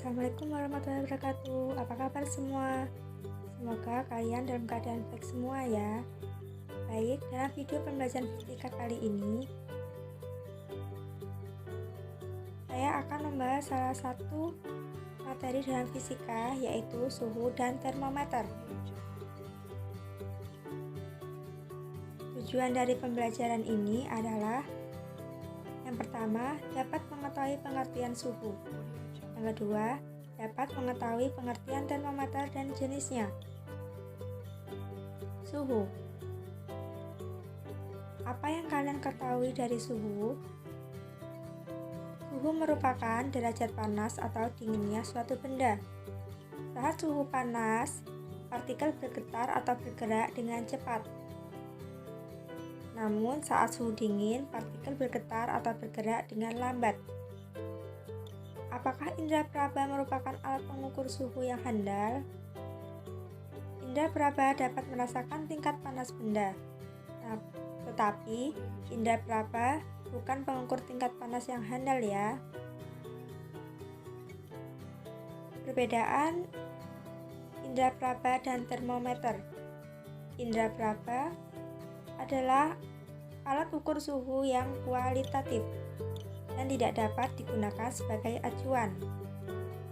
Assalamualaikum warahmatullahi wabarakatuh. Apa kabar semua? Semoga kalian dalam keadaan baik semua ya. Baik, dalam video pembelajaran fisika kali ini saya akan membahas salah satu materi dalam fisika, yaitu suhu dan termometer. Tujuan dari pembelajaran ini adalah yang pertama, dapat mengetahui pengertian suhu. Yang kedua, dapat mengetahui pengertian termometer dan jenisnya. Suhu. Apa yang kalian ketahui dari suhu? Suhu merupakan derajat panas atau dinginnya suatu benda. Saat suhu panas, partikel bergetar atau bergerak dengan cepat. Namun, saat suhu dingin, partikel bergetar atau bergerak dengan lambat. Apakah indera peraba merupakan alat pengukur suhu yang handal? Indera peraba dapat merasakan tingkat panas benda. Tetapi, indera peraba bukan pengukur tingkat panas yang handal ya. Perbedaan indera peraba dan termometer. Indera peraba adalah alat ukur suhu yang kualitatif dan tidak dapat digunakan sebagai acuan.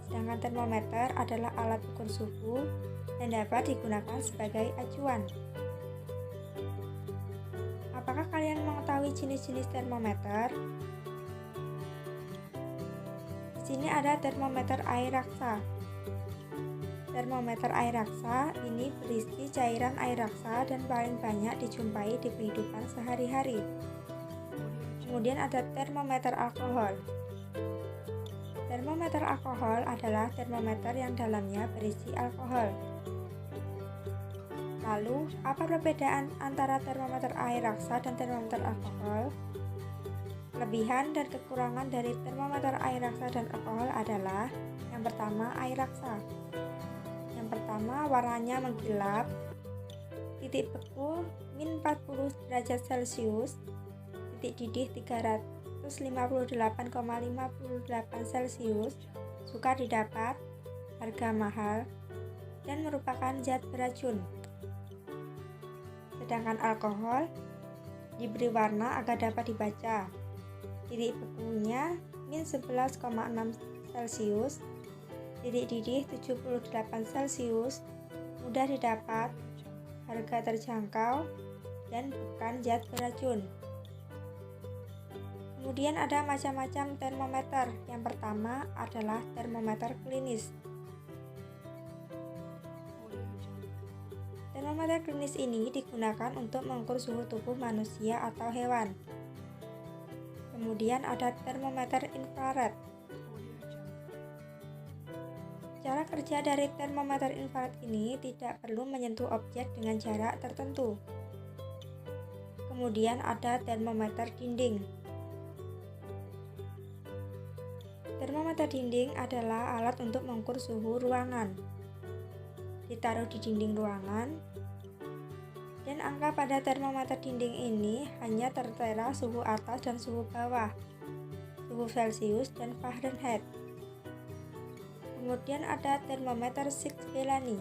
Sedangkan termometer adalah alat ukur suhu yang dapat digunakan sebagai acuan. Apakah kalian mengetahui jenis-jenis termometer? Di sini ada termometer air raksa. Termometer air raksa ini berisi cairan air raksa dan paling banyak dijumpai di kehidupan sehari-hari. Kemudian ada termometer alkohol. Termometer alkohol adalah termometer yang dalamnya berisi alkohol. Lalu, apa perbedaan antara termometer air raksa dan termometer alkohol? Kelebihan dan kekurangan dari termometer air raksa dan alkohol adalah yang pertama, air raksa. Yang pertama, warnanya mengkilap, titik beku min 40 derajat Celcius, titik didih 358,58 Celcius, sukar didapat, harga mahal, dan merupakan zat beracun. Sedangkan alkohol diberi warna agar dapat dibaca, titik bekunya min 11,6 Celcius, titik didih 78 Celcius, mudah didapat, harga terjangkau, dan bukan zat beracun. Kemudian ada macam-macam termometer. Yang pertama adalah termometer klinis. Termometer klinis ini digunakan untuk mengukur suhu tubuh manusia atau hewan. Kemudian ada termometer infrared. Cara kerja dari termometer infrared ini tidak perlu menyentuh objek dengan jarak tertentu. Kemudian ada termometer dinding. Termometer dinding adalah alat untuk mengukur suhu ruangan. Ditaruh di dinding ruangan, dan angka pada termometer dinding ini hanya tertera suhu atas dan suhu bawah, suhu Celcius dan Fahrenheit. Kemudian ada termometer Schick-Bellany.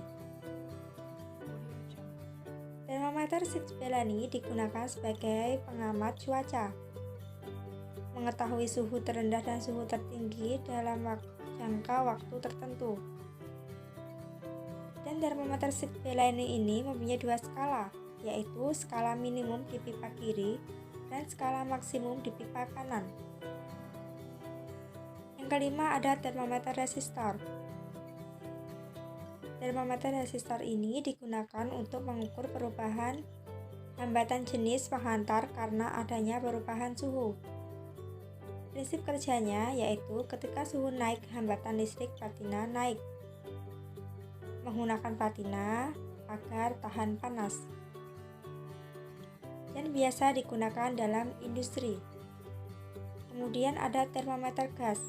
Termometer Schick-Bellany digunakan sebagai pengamat cuaca, mengetahui suhu terendah dan suhu tertinggi dalam jangka waktu tertentu. Dan termometer Schick-Bellany ini mempunyai dua skala, yaitu skala minimum di pipa kiri dan skala maksimum di pipa kanan. Yang kelima ada termometer resistor. Termometer resistor ini digunakan untuk mengukur perubahan hambatan jenis penghantar karena adanya perubahan suhu. Prinsip kerjanya yaitu ketika suhu naik, hambatan listrik patina naik. Menggunakan patina agar tahan panas. Dan biasa digunakan dalam industri. Kemudian ada termometer gas.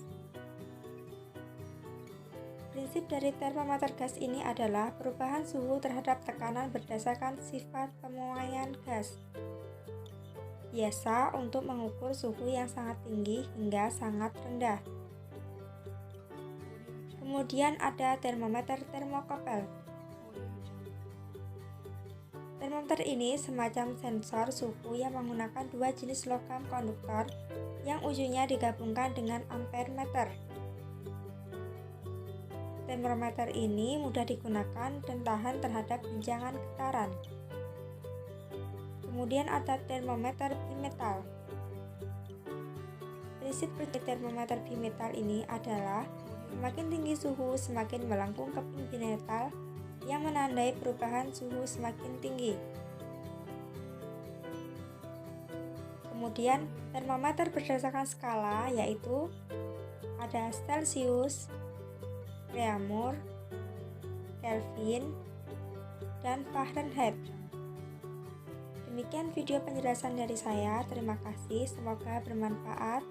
Prinsip dari termometer gas ini adalah perubahan suhu terhadap tekanan berdasarkan sifat pemuaian gas. Biasa untuk mengukur suhu yang sangat tinggi hingga sangat rendah. Kemudian ada termometer termokopel. Termometer ini semacam sensor suhu yang menggunakan dua jenis logam konduktor yang ujungnya digabungkan dengan ampermeter. Termometer ini mudah digunakan dan tahan terhadap guncangan getaran. Kemudian ada termometer bimetal. Prinsip kerja termometer bimetal ini adalah semakin tinggi suhu semakin melengkung keping bimetal yang menandai perubahan suhu semakin tinggi. Kemudian termometer berdasarkan skala yaitu ada Celsius, Reaumur, Kelvin, dan Fahrenheit. Demikian video penjelasan dari saya. Terima kasih, semoga bermanfaat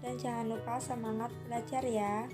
dan jangan lupa semangat belajar ya.